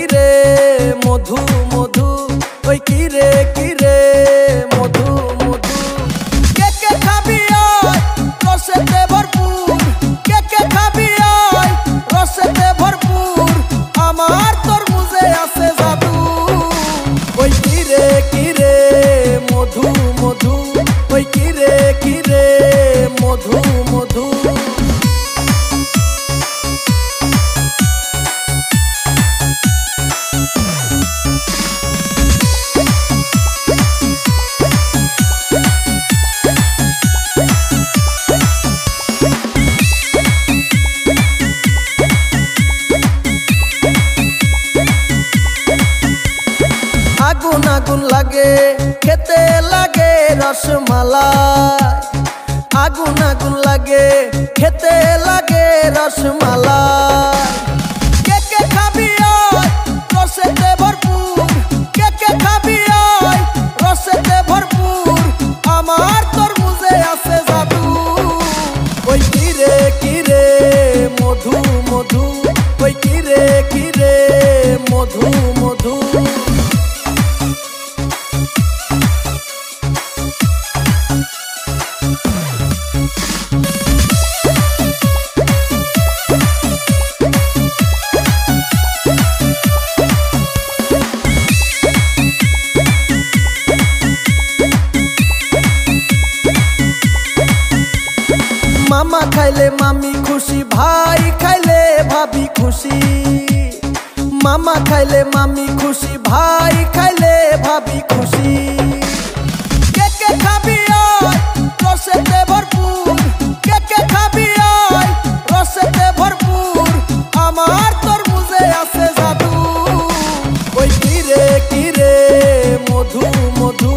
मधु मधु ओई किरे किरे मधु मधु के खाबी आय रसेते भरपूर के खाबी आय रसेते भरपूर आमार तरमुजे आछे जादू ओई किरे किरे मधु मधु ओई किरे किरे मधु मधु आगुन आगुन लागे खेते लागे रसमालाई आगुन आगुन लागे खेते लागे रसमालाई के खाबी आय रसेते भरपूर के खाबी आय रसेते भरपूर आमार तरमुजे आछे जादू ओई किरे किरे मधु मधु ओई किरे किरे मधु मधु मामा खाइले मामी खुशी भाई खाइले भाभी खुशी मामा खाइले मामी खुशी भाई खाइले भाभी खुशी के खाबी आय रसेते भरपूर के खाबी आय रसेते भरपूर आमार तरमुजे आछे जादू ओई किरे किरे मधु मधु